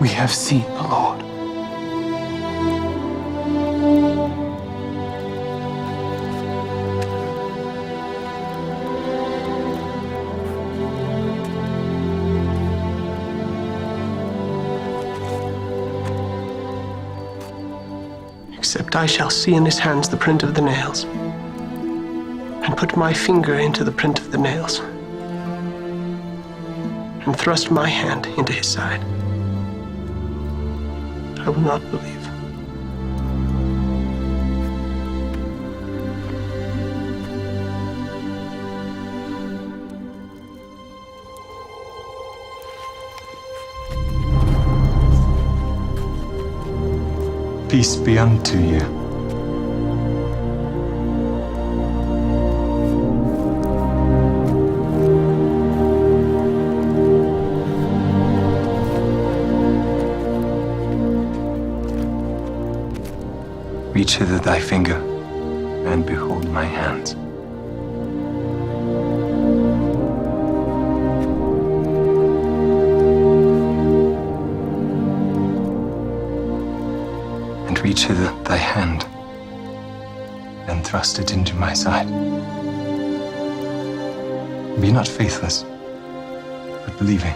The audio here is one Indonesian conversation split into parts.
We have seen the Lord. Except I shall see in his hands the print of the nails, and put my finger into the print of the nails, and thrust my hand into his side, I will not believe. Peace be unto you. Reach hither thy finger, and behold my hands. And reach hither thy hand, and thrust it into my side. Be not faithless, but believing.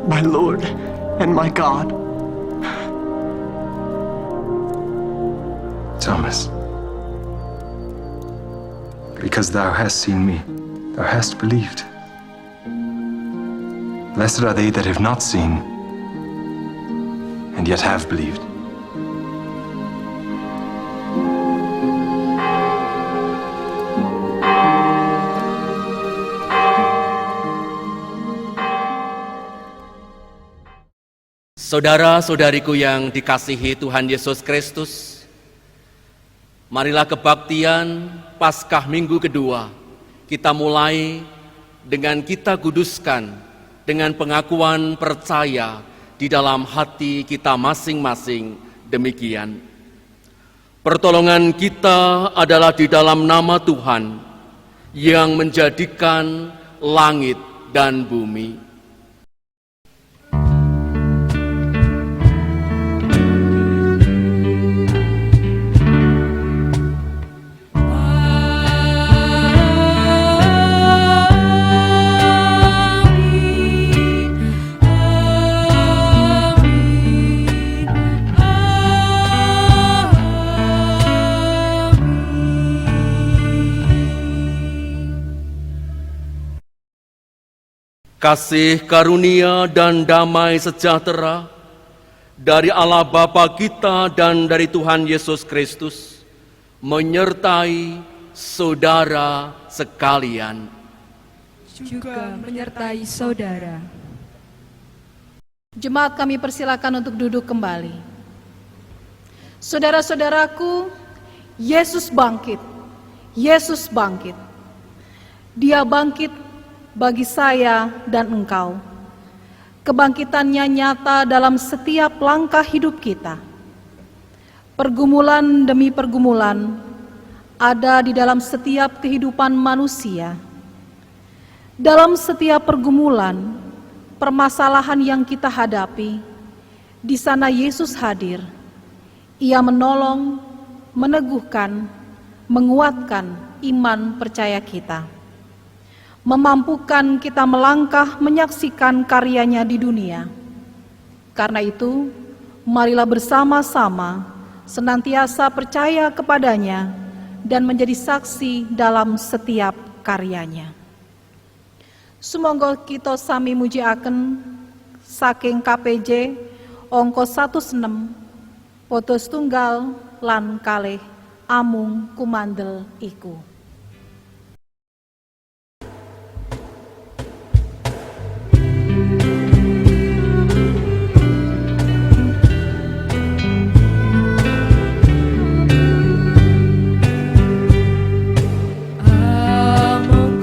My Lord and my God. Thomas, because thou hast seen me, thou hast believed. Blessed are they that have not seen, and yet have believed. Saudara-saudariku yang dikasihi Tuhan Yesus Kristus, marilah kebaktian Paskah minggu kedua kita mulai dengan kita kuduskan dengan pengakuan percaya di dalam hati kita masing-masing demikian. Pertolongan kita adalah di dalam nama Tuhan yang menjadikan langit dan bumi. Kasih karunia dan damai sejahtera dari Allah Bapa kita dan dari Tuhan Yesus Kristus menyertai saudara sekalian. Juga menyertai saudara. Jemaat kami persilakan untuk duduk kembali. Saudara-saudaraku, Yesus bangkit. Yesus bangkit. Dia bangkit bagi saya dan engkau. Kebangkitannya nyata dalam setiap langkah hidup kita. Pergumulan demi pergumulan ada di dalam setiap kehidupan manusia. Dalam setiap pergumulan, permasalahan yang kita hadapi, di sana Yesus hadir. Ia menolong, meneguhkan, menguatkan iman percaya kita, memampukan kita melangkah menyaksikan karyanya di dunia. Karena itu, marilah bersama-sama senantiasa percaya kepadanya dan menjadi saksi dalam setiap karyanya. Sumangga kita sami mujiaken saking KPJ angka 16 poto setunggal lan kalih amung kumandel iku. Among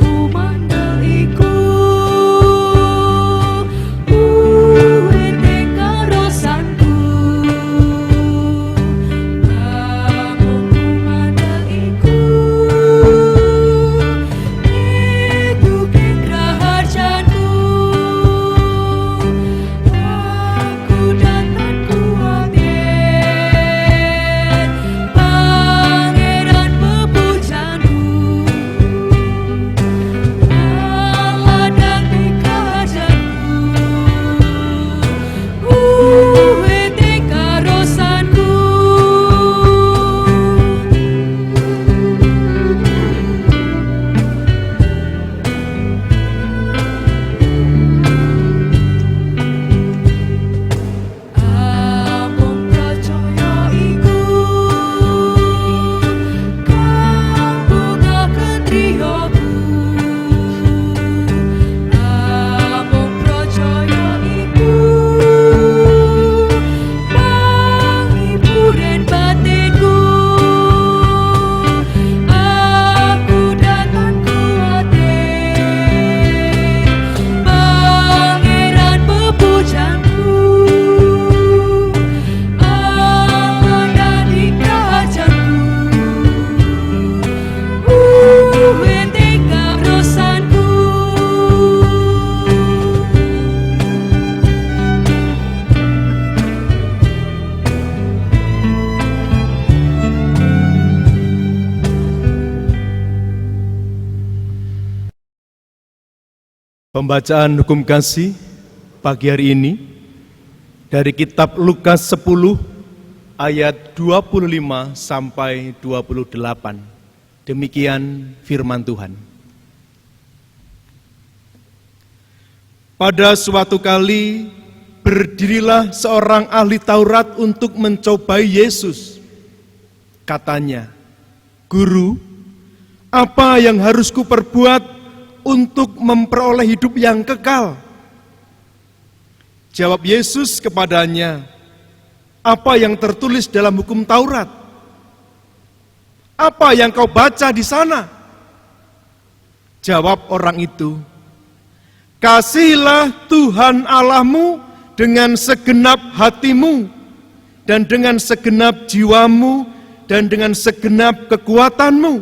Pembacaan hukum kasih pagi hari ini dari kitab Lukas 10 ayat 25 sampai 28. Demikian firman Tuhan. Pada suatu kali berdirilah seorang ahli Taurat untuk mencobai Yesus. Katanya, "Guru, apa yang harus kuperbuat untuk memperoleh hidup yang kekal?" Jawab Yesus kepadanya, "Apa yang tertulis dalam hukum Taurat? Apa yang kau baca di sana?" Jawab orang itu, "Kasihilah Tuhan Allahmu dengan segenap hatimu, dan dengan segenap jiwamu, dan dengan segenap kekuatanmu,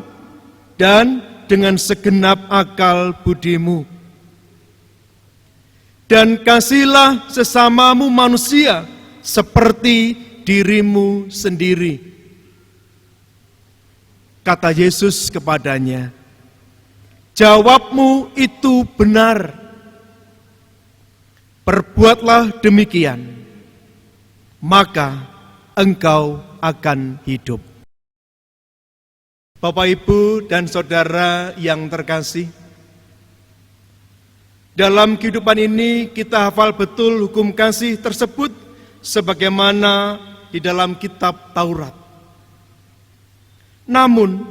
dan dengan segenap akal budimu. Dan kasihilah sesamamu manusia seperti dirimu sendiri." Kata Yesus kepadanya, "Jawabmu itu benar. Perbuatlah demikian, maka engkau akan hidup." Bapak, Ibu, dan Saudara yang terkasih, dalam kehidupan ini kita hafal betul hukum kasih tersebut sebagaimana di dalam kitab Taurat. Namun,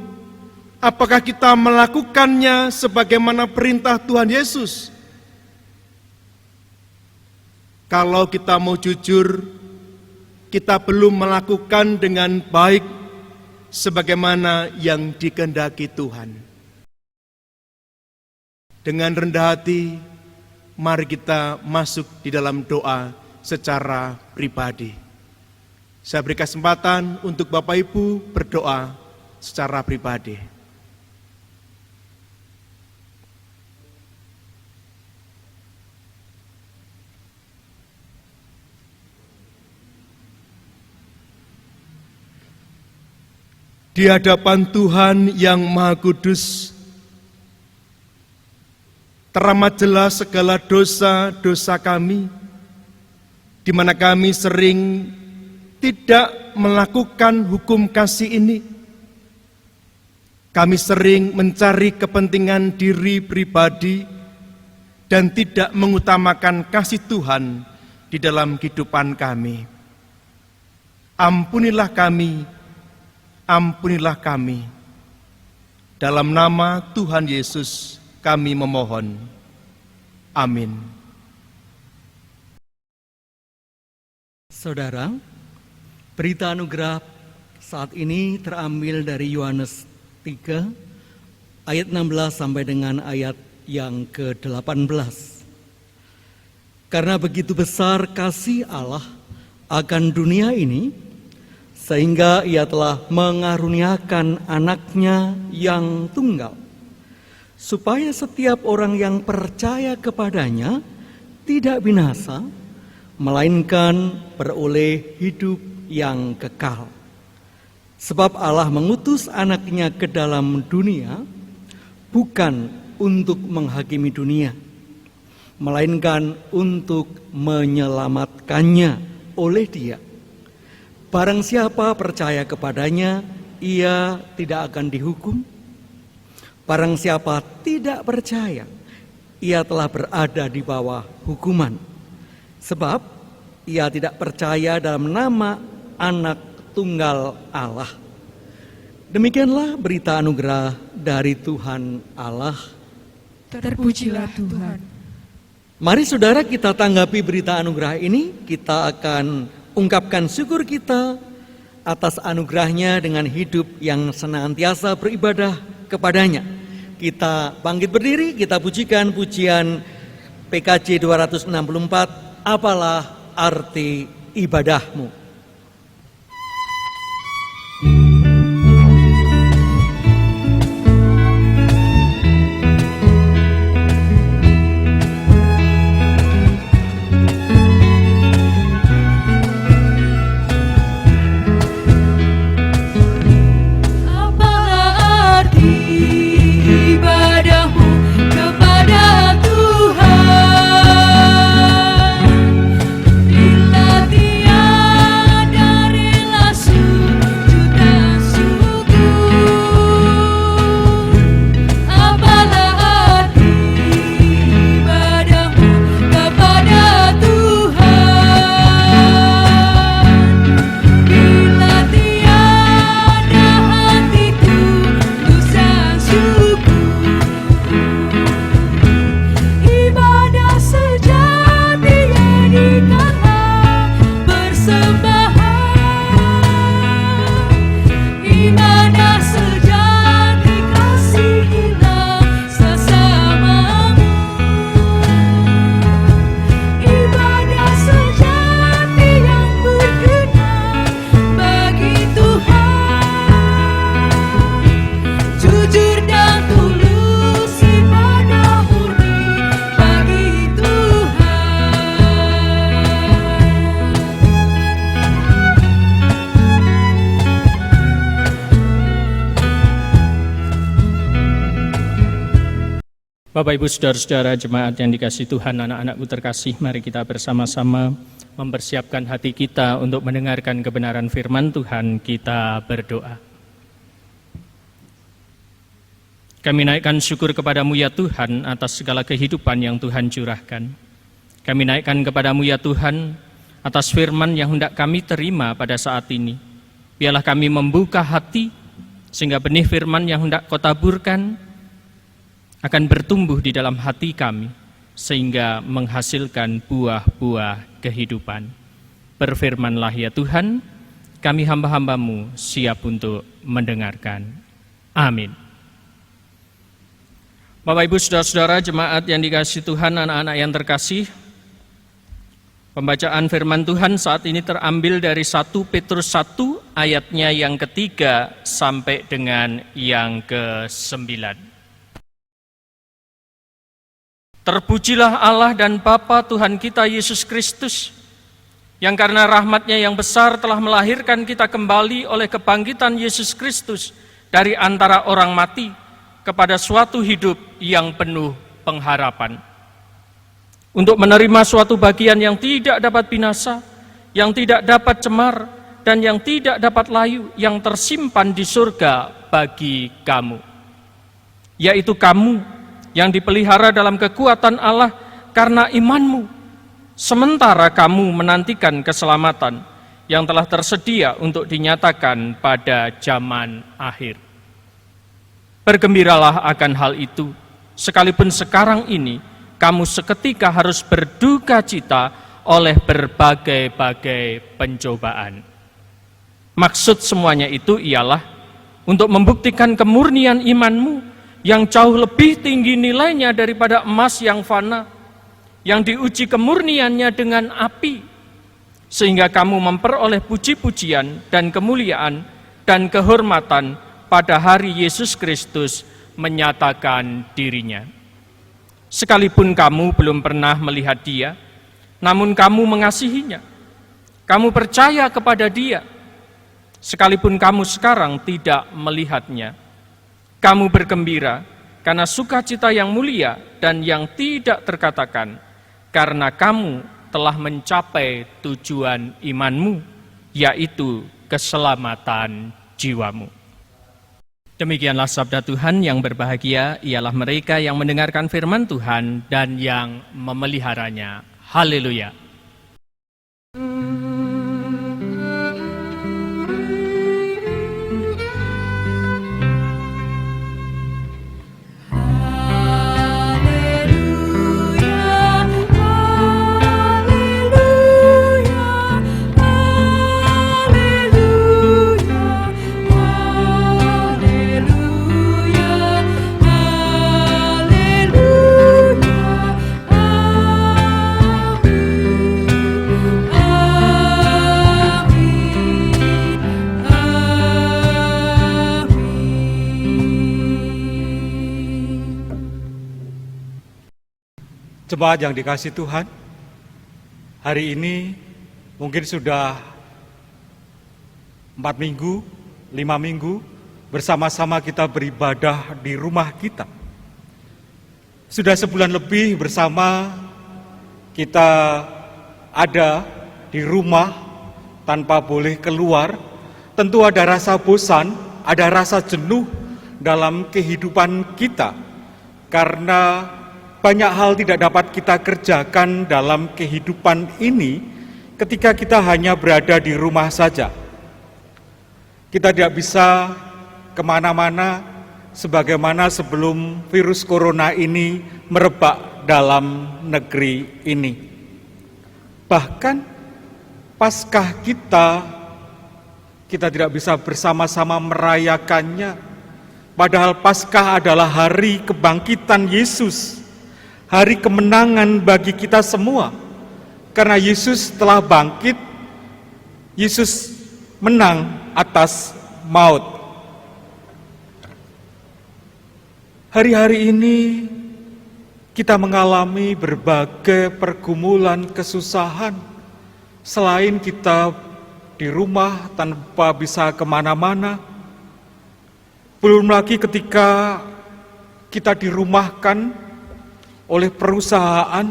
apakah kita melakukannya sebagaimana perintah Tuhan Yesus? Kalau kita mau jujur, kita belum melakukan dengan baik sebagaimana yang dikehendaki Tuhan. Dengan rendah hati, mari kita masuk di dalam doa secara pribadi. Saya beri kesempatan untuk Bapak Ibu berdoa secara pribadi. Di hadapan Tuhan yang Maha Kudus, teramat jelas segala dosa-dosa kami, di mana kami sering tidak melakukan hukum kasih ini. Kami sering mencari kepentingan diri pribadi dan tidak mengutamakan kasih Tuhan di dalam kehidupan kami. Ampunilah kami. Ampunilah kami. Dalam nama Tuhan Yesus kami memohon. Amin. Saudara, berita anugerah saat ini terambil dari Yohanes 3 ayat 16 sampai dengan ayat yang ke-18. Karena begitu besar kasih Allah akan dunia ini, sehingga ia telah mengaruniakan anaknya yang tunggal, supaya setiap orang yang percaya kepadanya tidak binasa, melainkan beroleh hidup yang kekal. Sebab Allah mengutus anaknya ke dalam dunia, bukan untuk menghakimi dunia, melainkan untuk menyelamatkannya oleh Dia. Barang siapa percaya kepadanya, ia tidak akan dihukum. Barang siapa tidak percaya, ia telah berada di bawah hukuman. Sebab ia tidak percaya dalam nama Anak Tunggal Allah. Demikianlah berita anugerah dari Tuhan Allah. Terpujilah Tuhan. Mari saudara kita tanggapi berita anugerah ini. Kita akan ungkapkan syukur kita atas anugerahnya dengan hidup yang senantiasa beribadah kepadanya. Kita bangkit berdiri, kita pujikan pujian PKJ 264, "Apalah arti ibadahmu." Apalah arti ibadahmu kepada Tuhan? Bapak, Ibu, Saudara-saudara jemaat yang dikasihi Tuhan, anak-anakku terkasih, mari kita bersama-sama mempersiapkan hati kita untuk mendengarkan kebenaran firman Tuhan. Kita berdoa. Kami naikkan syukur kepadamu ya Tuhan atas segala kehidupan yang Tuhan curahkan. Kami naikkan kepadamu ya Tuhan atas firman yang hendak kami terima pada saat ini. Biarlah kami membuka hati sehingga benih firman yang hendak Kau taburkan akan bertumbuh di dalam hati kami, sehingga menghasilkan buah-buah kehidupan. Berfirmanlah ya Tuhan, kami hamba-hambamu siap untuk mendengarkan. Amin. Bapak, Ibu, Saudara-saudara jemaat yang dikasihi Tuhan, anak-anak yang terkasih, pembacaan firman Tuhan saat ini terambil dari 1 Petrus 1 ayatnya yang ketiga sampai dengan yang ke-9. Terpujilah Allah dan Bapa Tuhan kita Yesus Kristus, yang karena rahmat-Nya yang besar telah melahirkan kita kembali oleh kebangkitan Yesus Kristus dari antara orang mati kepada suatu hidup yang penuh pengharapan. Untuk menerima suatu bagian yang tidak dapat binasa, yang tidak dapat cemar, dan yang tidak dapat layu, yang tersimpan di surga bagi kamu. Yaitu kamu yang dipelihara dalam kekuatan Allah karena imanmu, sementara kamu menantikan keselamatan yang telah tersedia untuk dinyatakan pada zaman akhir. Bergembiralah akan hal itu, sekalipun sekarang ini kamu seketika harus berduka cita oleh berbagai-bagai pencobaan. Maksud semuanya itu ialah untuk membuktikan kemurnian imanmu yang jauh lebih tinggi nilainya daripada emas yang fana, yang diuji kemurniannya dengan api, sehingga kamu memperoleh puji-pujian dan kemuliaan dan kehormatan pada hari Yesus Kristus menyatakan dirinya. Sekalipun kamu belum pernah melihat Dia, namun kamu mengasihinya, kamu percaya kepada Dia, sekalipun kamu sekarang tidak melihatnya. Kamu bergembira karena sukacita yang mulia dan yang tidak terkatakan, karena kamu telah mencapai tujuan imanmu, yaitu keselamatan jiwamu. Demikianlah sabda Tuhan. Yang berbahagia ialah mereka yang mendengarkan firman Tuhan dan yang memeliharanya. Haleluya. Jemaat yang dikasihi Tuhan, hari ini mungkin sudah 4 minggu, 5 minggu bersama-sama kita beribadah di rumah kita. Sudah sebulan lebih bersama kita ada di rumah tanpa boleh keluar. Tentu ada rasa bosan, ada rasa jenuh dalam kehidupan kita, karena banyak hal tidak dapat kita kerjakan dalam kehidupan ini ketika kita hanya berada di rumah saja. Kita tidak bisa kemana-mana sebagaimana sebelum virus corona ini merebak dalam negeri ini. Bahkan Paskah kita tidak bisa bersama-sama merayakannya, padahal Paskah adalah hari kebangkitan Yesus, hari kemenangan bagi kita semua. Karena Yesus telah bangkit, Yesus menang atas maut. Hari-hari ini kita mengalami berbagai pergumulan, kesusahan. Selain kita di rumah tanpa bisa kemana-mana, belum lagi ketika kita dirumahkan oleh perusahaan,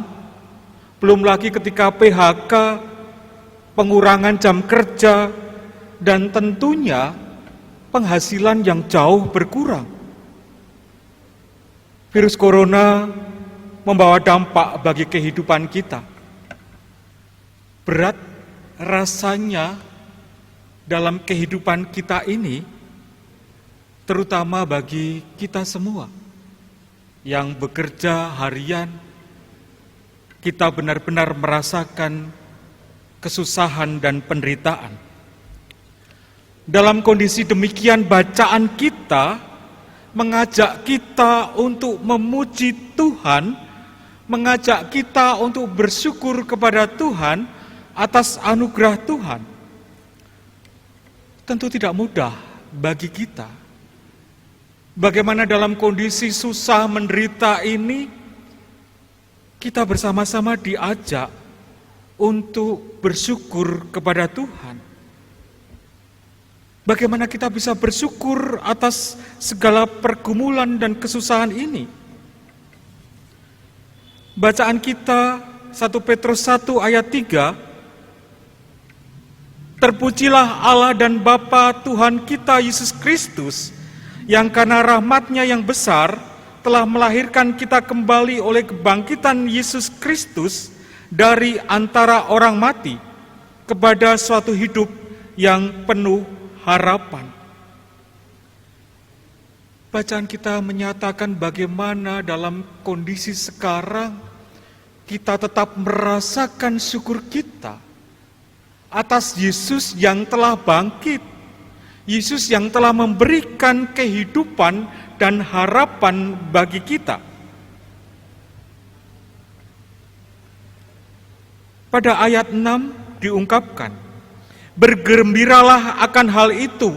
belum lagi ketika PHK, pengurangan jam kerja, dan tentunya penghasilan yang jauh berkurang. Virus corona membawa dampak bagi kehidupan kita. Berat rasanya dalam kehidupan kita ini, terutama bagi kita semua yang bekerja harian, kita benar-benar merasakan kesusahan dan penderitaan. Dalam kondisi demikian, bacaan kita mengajak kita untuk memuji Tuhan, mengajak kita untuk bersyukur kepada Tuhan atas anugerah Tuhan. Tentu tidak mudah bagi kita. Bagaimana dalam kondisi susah menderita ini, kita bersama-sama diajak untuk bersyukur kepada Tuhan. Bagaimana kita bisa bersyukur atas segala pergumulan dan kesusahan ini? Bacaan kita 1 Petrus 1 ayat 3, terpujilah Allah dan Bapa Tuhan kita Yesus Kristus, yang karena rahmat-Nya yang besar telah melahirkan kita kembali oleh kebangkitan Yesus Kristus dari antara orang mati kepada suatu hidup yang penuh harapan. Bacaan kita menyatakan bagaimana dalam kondisi sekarang kita tetap merasakan syukur kita atas Yesus yang telah bangkit, Yesus yang telah memberikan kehidupan dan harapan bagi kita. Pada ayat 6 diungkapkan, bergembiralah akan hal itu,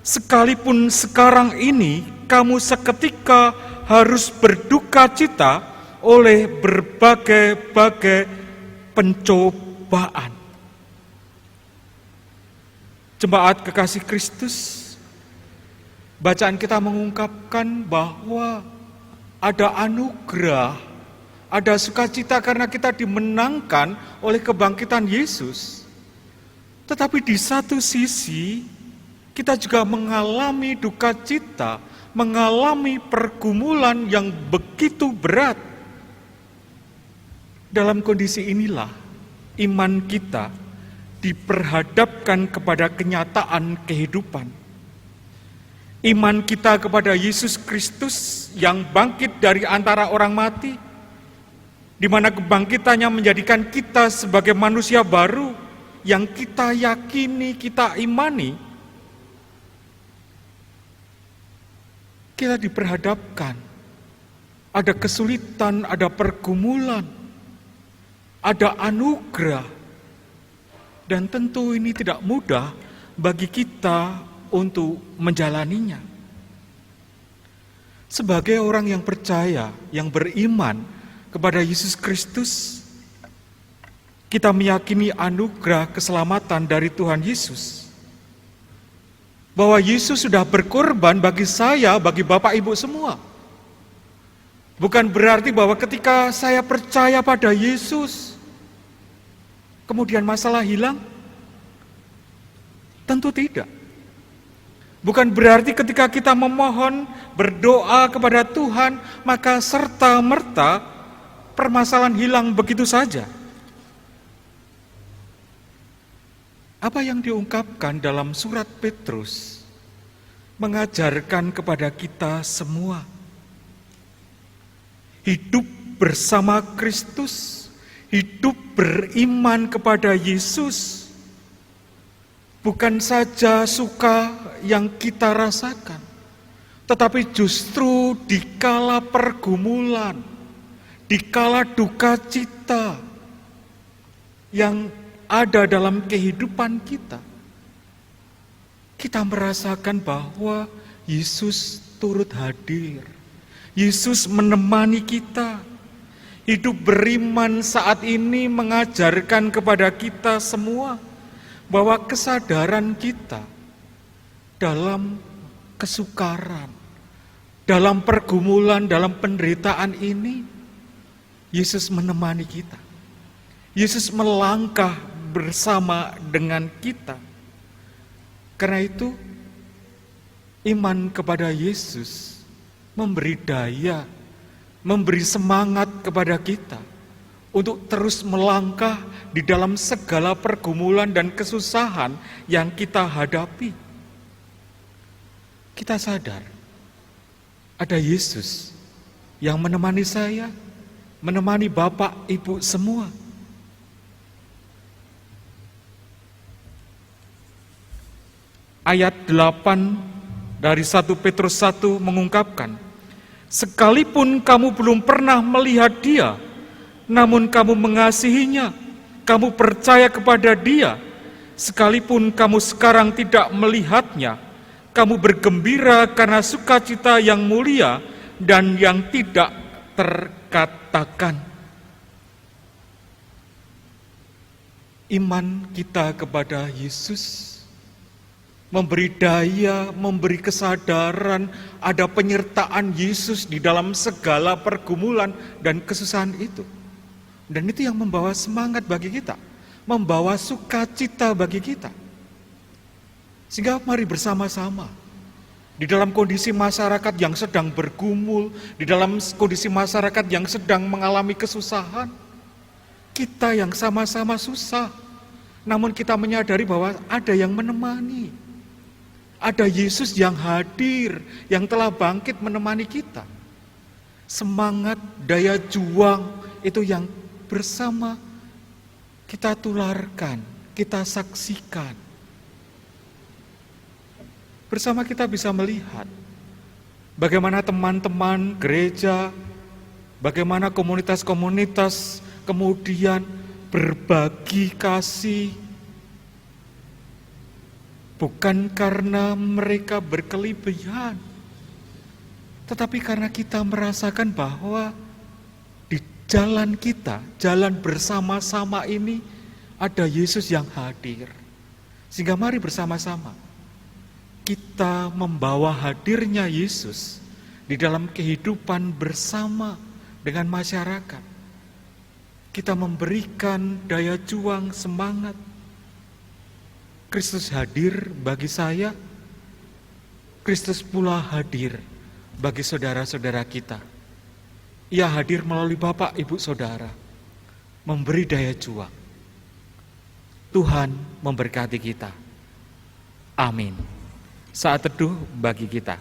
sekalipun sekarang ini kamu seketika harus berduka cita oleh berbagai-bagai pencobaan. Jemaat kekasih Kristus, bacaan kita mengungkapkan bahwa ada anugerah, ada sukacita karena kita dimenangkan oleh kebangkitan Yesus. Tetapi di satu sisi, kita juga mengalami duka cita, mengalami pergumulan yang begitu berat. Dalam kondisi inilah, iman kita diperhadapkan kepada kenyataan kehidupan. Iman kita kepada Yesus Kristus yang bangkit dari antara orang mati, di mana kebangkitannya menjadikan kita sebagai manusia baru yang kita yakini, kita imani. Kita diperhadapkan, ada kesulitan, ada pergumulan, ada anugerah, dan tentu ini tidak mudah bagi kita untuk menjalaninya. Sebagai orang yang percaya, yang beriman kepada Yesus Kristus, kita meyakini anugerah keselamatan dari Tuhan Yesus. Bahwa Yesus sudah berkorban bagi saya, bagi Bapak Ibu semua. Bukan berarti bahwa ketika saya percaya pada Yesus, kemudian masalah hilang. Tentu tidak. Bukan berarti ketika kita memohon, berdoa kepada Tuhan, maka serta-merta permasalahan hilang begitu saja. Apa yang diungkapkan dalam surat Petrus mengajarkan kepada kita semua, hidup bersama Kristus, hidup beriman kepada Yesus, bukan saja suka yang kita rasakan, tetapi justru dikala pergumulan, dikala duka cita yang ada dalam kehidupan kita, kita merasakan bahwa Yesus turut hadir. Yesus menemani kita. Hidup beriman saat ini mengajarkan kepada kita semua bahwa kesadaran kita dalam kesukaran, dalam pergumulan, dalam penderitaan ini Yesus menemani kita. Yesus melangkah bersama dengan kita. Karena itu, iman kepada Yesus memberi daya, memberi semangat kepada kita untuk terus melangkah di dalam segala pergumulan dan kesusahan yang kita hadapi. Kita sadar, ada Yesus yang menemani saya, menemani Bapak, Ibu semua. Ayat 8 dari 1 Petrus 1 mengungkapkan, sekalipun kamu belum pernah melihat Dia, namun kamu mengasihinya, kamu percaya kepada Dia. Sekalipun kamu sekarang tidak melihatnya, kamu bergembira karena sukacita yang mulia dan yang tidak terkatakan. Iman kita kepada Yesus memberi daya, memberi kesadaran, ada penyertaan Yesus di dalam segala pergumulan dan kesusahan itu. Dan itu yang membawa semangat bagi kita, membawa sukacita bagi kita. Sehingga mari bersama-sama, di dalam kondisi masyarakat yang sedang bergumul, di dalam kondisi masyarakat yang sedang mengalami kesusahan, kita yang sama-sama susah, namun kita menyadari bahwa ada yang menemani. Ada Yesus yang hadir, yang telah bangkit menemani kita. Semangat, daya juang itu yang bersama kita tularkan, kita saksikan. Bersama kita bisa melihat bagaimana teman-teman gereja, bagaimana komunitas-komunitas kemudian berbagi kasih, bukan karena mereka berkelebihan, tetapi karena kita merasakan bahwa di jalan kita, jalan bersama-sama ini ada Yesus yang hadir. Sehingga mari bersama-sama kita membawa hadirnya Yesus di dalam kehidupan bersama dengan masyarakat. Kita memberikan daya juang, semangat. Kristus hadir bagi saya, Kristus pula hadir bagi saudara-saudara kita. Ia hadir melalui Bapak, Ibu, Saudara, memberi daya juang. Tuhan memberkati kita. Amin. Saat teduh bagi kita.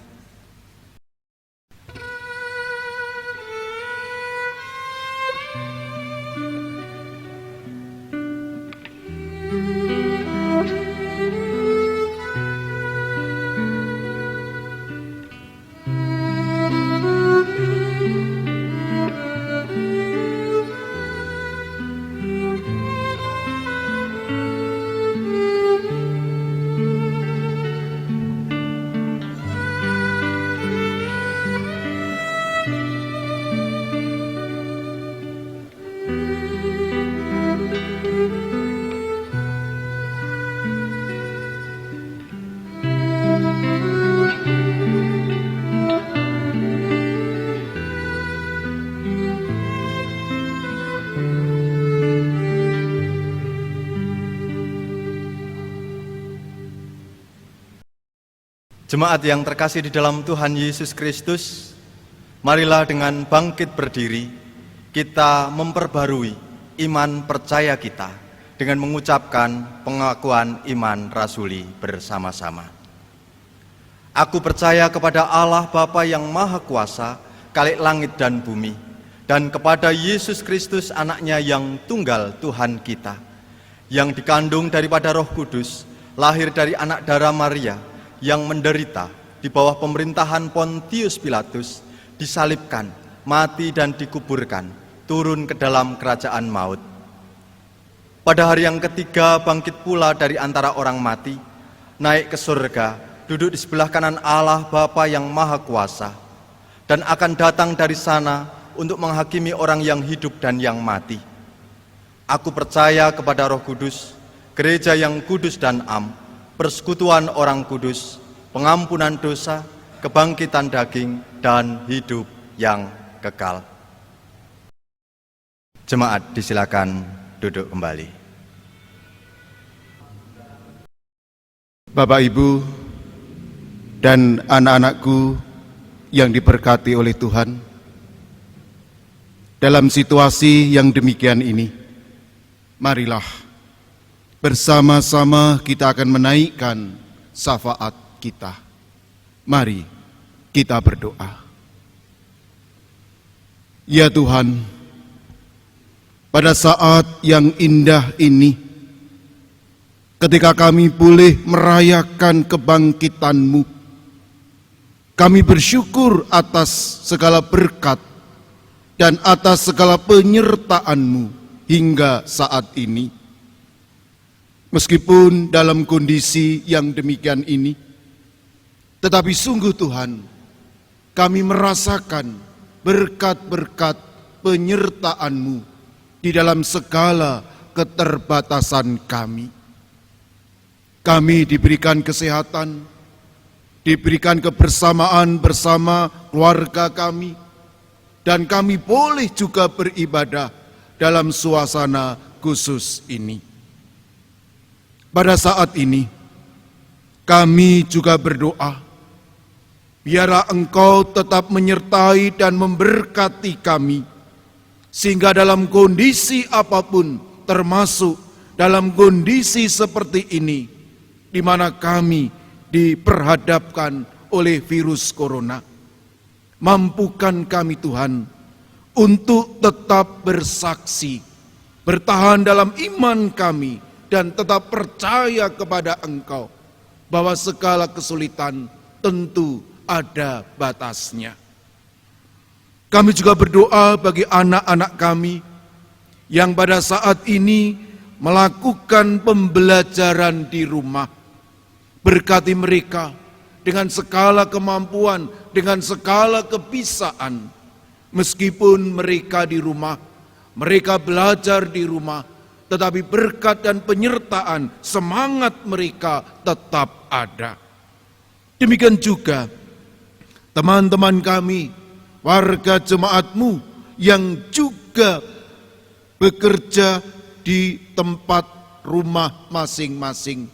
Jemaat yang terkasih di dalam Tuhan Yesus Kristus, marilah dengan bangkit berdiri, kita memperbarui iman percaya kita dengan mengucapkan pengakuan iman rasuli bersama-sama. Aku percaya kepada Allah Bapa yang Maha Kuasa, Khalik langit dan bumi, dan kepada Yesus Kristus anaknya yang tunggal Tuhan kita, yang dikandung daripada Roh Kudus, lahir dari anak darah Maria, yang menderita di bawah pemerintahan Pontius Pilatus, disalibkan, mati dan dikuburkan, turun ke dalam kerajaan maut. Pada hari yang ketiga bangkit pula dari antara orang mati, naik ke surga, duduk di sebelah kanan Allah Bapa yang Maha Kuasa, dan akan datang dari sana untuk menghakimi orang yang hidup dan yang mati. Aku percaya kepada Roh Kudus, gereja yang kudus dan am, persekutuan orang kudus, pengampunan dosa, kebangkitan daging, dan hidup yang kekal. Jemaat disilakan duduk kembali. Bapak, Ibu, dan anak-anakku yang diberkati oleh Tuhan, dalam situasi yang demikian ini, marilah bersama-sama kita akan menaikkan syafaat kita. Mari kita berdoa. Ya Tuhan, pada saat yang indah ini, ketika kami boleh merayakan kebangkitan-Mu, kami bersyukur atas segala berkat dan atas segala penyertaan-Mu hingga saat ini. Meskipun dalam kondisi yang demikian ini, tetapi sungguh Tuhan, kami merasakan berkat-berkat penyertaan-Mu di dalam segala keterbatasan kami. Kami diberikan kesehatan, diberikan kebersamaan bersama keluarga kami, dan kami boleh juga beribadah dalam suasana khusus ini. Pada saat ini, kami juga berdoa, biarlah Engkau tetap menyertai dan memberkati kami, sehingga dalam kondisi apapun, termasuk dalam kondisi seperti ini, di mana kami diperhadapkan oleh virus corona, mampukan kami Tuhan untuk tetap bersaksi, bertahan dalam iman kami, dan tetap percaya kepada Engkau, bahwa segala kesulitan tentu ada batasnya. Kami juga berdoa bagi anak-anak kami yang pada saat ini melakukan pembelajaran di rumah. Berkati mereka dengan segala kemampuan, dengan segala kebisaan. Meskipun mereka di rumah, mereka belajar di rumah, tetapi berkat dan penyertaan, semangat mereka tetap ada. Demikian juga teman-teman kami, warga jemaat-Mu yang juga bekerja di tempat rumah masing-masing.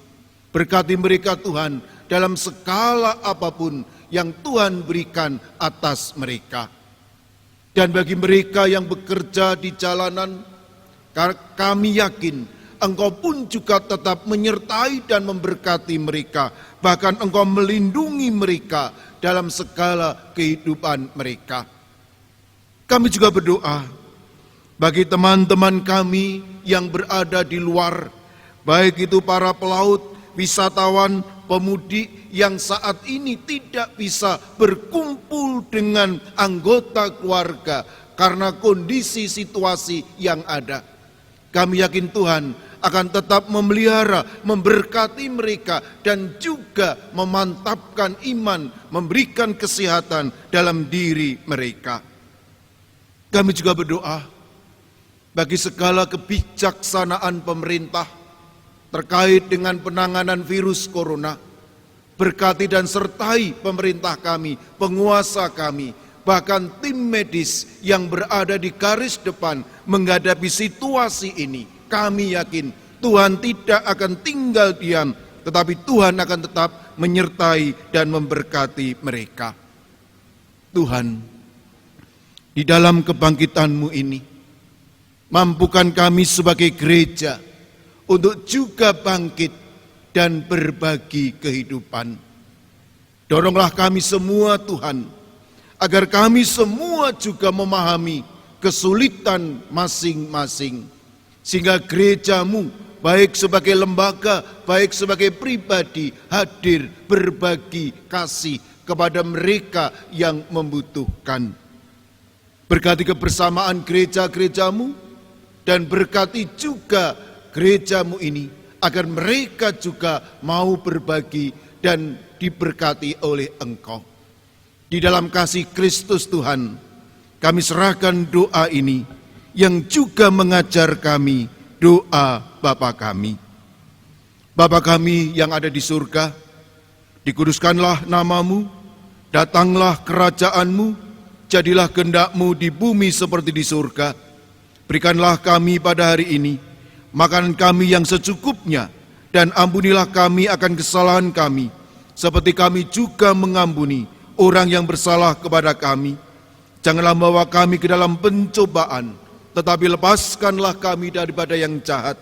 Berkati mereka Tuhan dalam segala apapun yang Tuhan berikan atas mereka. Dan bagi mereka yang bekerja di jalanan, kami yakin Engkau pun juga tetap menyertai dan memberkati mereka. Bahkan Engkau melindungi mereka dalam segala kehidupan mereka. Kami juga berdoa bagi teman-teman kami yang berada di luar, baik itu para pelaut, wisatawan, pemudik yang saat ini tidak bisa berkumpul dengan anggota keluarga karena kondisi situasi yang ada. Kami yakin Tuhan akan tetap memelihara, memberkati mereka, dan juga memantapkan iman, memberikan kesehatan dalam diri mereka. Kami juga berdoa bagi segala kebijaksanaan pemerintah terkait dengan penanganan virus corona. Berkati dan sertai pemerintah kami, penguasa kami, bahkan tim medis yang berada di garis depan menghadapi situasi ini. Kami yakin Tuhan tidak akan tinggal diam, tetapi Tuhan akan tetap menyertai dan memberkati mereka. Tuhan, di dalam kebangkitan-Mu ini, mampukan kami sebagai gereja untuk juga bangkit dan berbagi kehidupan. Doronglah kami semua Tuhan, agar kami semua juga memahami kesulitan masing-masing, sehingga gereja-Mu baik sebagai lembaga, baik sebagai pribadi, hadir berbagi kasih kepada mereka yang membutuhkan. Berkati kebersamaan gereja-gereja-Mu, dan berkati juga gereja-Mu ini, agar mereka juga mau berbagi dan diberkati oleh Engkau. Di dalam kasih Kristus Tuhan, kami serahkan doa ini, yang juga mengajar kami doa Bapa kami. Bapa kami yang ada di surga, dikuduskanlah nama-Mu, datanglah kerajaan-Mu, jadilah kehendak-Mu di bumi seperti di surga. Berikanlah kami pada hari ini makanan kami yang secukupnya, dan ampunilah kami akan kesalahan kami, seperti kami juga mengampuni orang yang bersalah kepada kami. Janganlah membawa kami ke dalam pencobaan, tetapi lepaskanlah kami daripada yang jahat.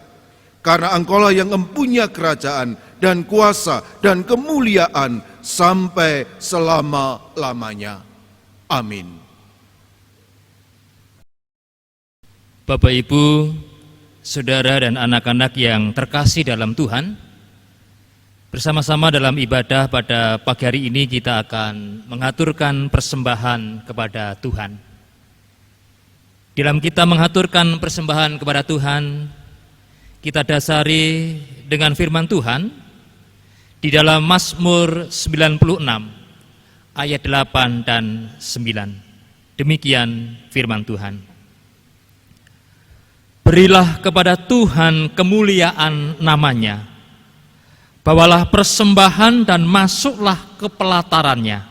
Karena Engkaulah yang mempunyai kerajaan dan kuasa dan kemuliaan sampai selama-lamanya. Amin. Bapak, Ibu, saudara dan anak-anak yang terkasih dalam Tuhan, bersama-sama dalam ibadah pada pagi hari ini kita akan mengaturkan persembahan kepada Tuhan. Dalam kita mengaturkan persembahan kepada Tuhan, kita dasari dengan firman Tuhan di dalam Mazmur 96 ayat 8 dan 9. Demikian firman Tuhan. Berilah kepada Tuhan kemuliaan namanya, bawalah persembahan dan masuklah ke pelatarannya.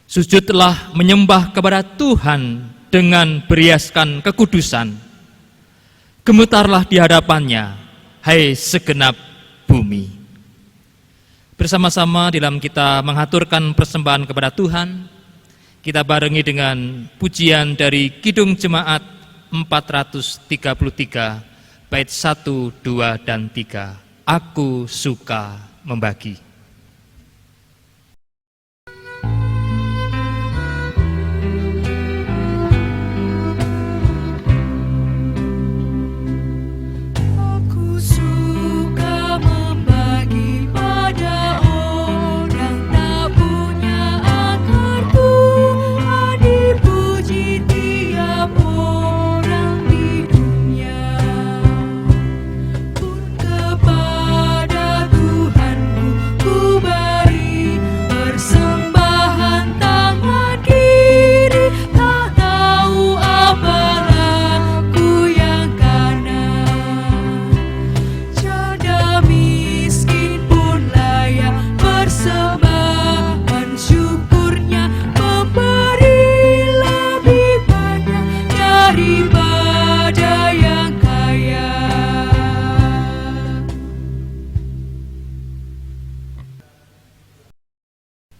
Sujudlah menyembah kepada Tuhan dengan beriaskan kekudusan. Gemetarlah di hadapannya, hai segenap bumi. Bersama-sama dalam kita mengaturkan persembahan kepada Tuhan, kita barengi dengan pujian dari Kidung Jemaat 433, bait 1, 2, dan 3. Aku suka membagi.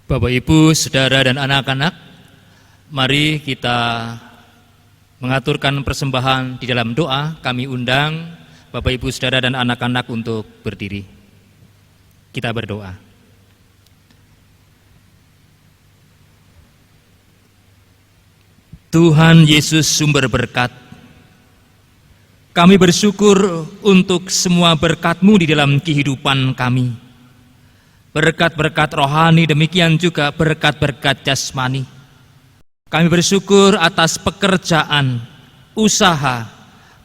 Bapak, Ibu, saudara, dan anak-anak, mari kita mengaturkan persembahan di dalam doa. Kami undang Bapak, Ibu, saudara, dan anak-anak untuk berdiri. Kita berdoa. Tuhan Yesus sumber berkat, kami bersyukur untuk semua berkat-Mu di dalam kehidupan kami. Berkat-berkat rohani, demikian juga berkat-berkat jasmani. Kami bersyukur atas pekerjaan, usaha,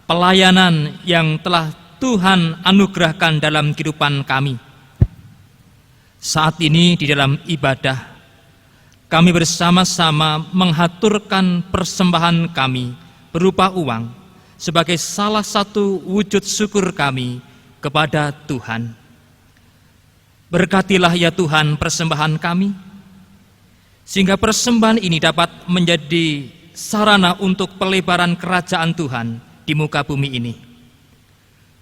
pelayanan yang telah Tuhan anugerahkan dalam kehidupan kami. Saat ini di dalam ibadah, kami bersama-sama mengaturkan persembahan kami berupa uang sebagai salah satu wujud syukur kami kepada Tuhan. Berkatilah ya Tuhan persembahan kami, sehingga persembahan ini dapat menjadi sarana untuk pelebaran kerajaan Tuhan di muka bumi ini.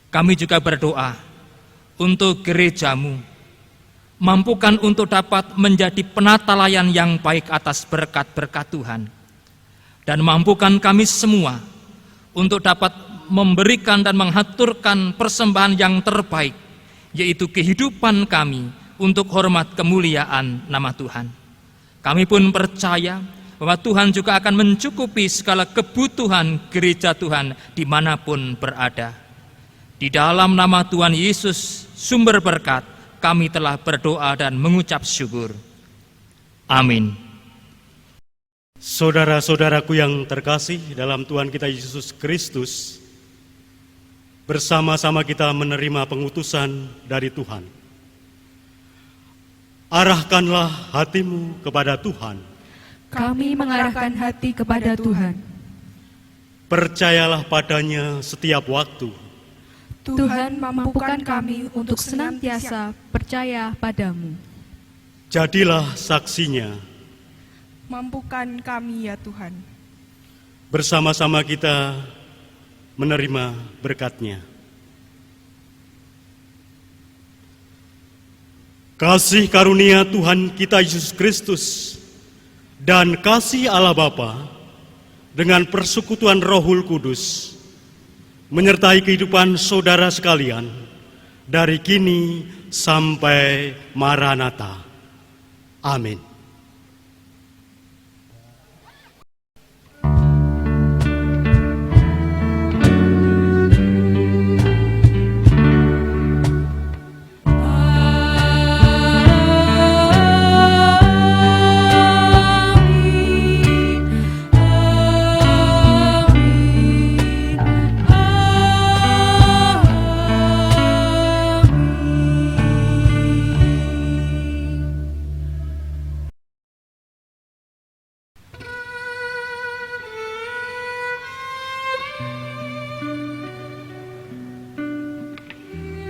Kami juga berdoa untuk gereja-Mu, mampukan untuk dapat menjadi penata layan yang baik atas berkat-berkat Tuhan, dan mampukan kami semua untuk dapat memberikan dan mengaturkan persembahan yang terbaik, yaitu kehidupan kami untuk hormat kemuliaan nama Tuhan. Kami pun percaya bahwa Tuhan juga akan mencukupi segala kebutuhan gereja Tuhan dimanapun berada. Di dalam nama Tuhan Yesus, sumber berkat, kami telah berdoa dan mengucap syukur. Amin. Saudara-saudaraku yang terkasih dalam Tuhan kita Yesus Kristus, bersama-sama kita menerima pengutusan dari Tuhan. Arahkanlah hatimu kepada Tuhan. Kami mengarahkan hati kepada Tuhan. Percayalah padanya setiap waktu. Tuhan mampukan kami untuk senantiasa percaya padamu. Jadilah saksinya. Mampukan kami ya Tuhan. Bersama-sama kita menerima berkat-Nya. Kasih karunia Tuhan kita Yesus Kristus dan kasih Allah Bapa dengan persekutuan Rohul Kudus menyertai kehidupan saudara sekalian dari kini sampai Maranatha. Amin.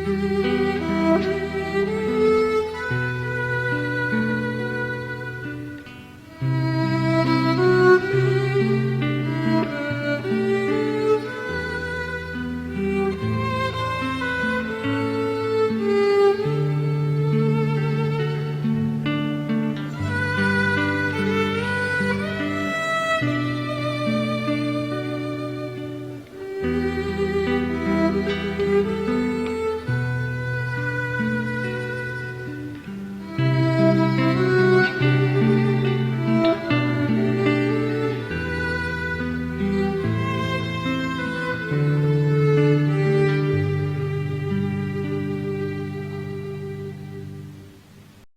Amin.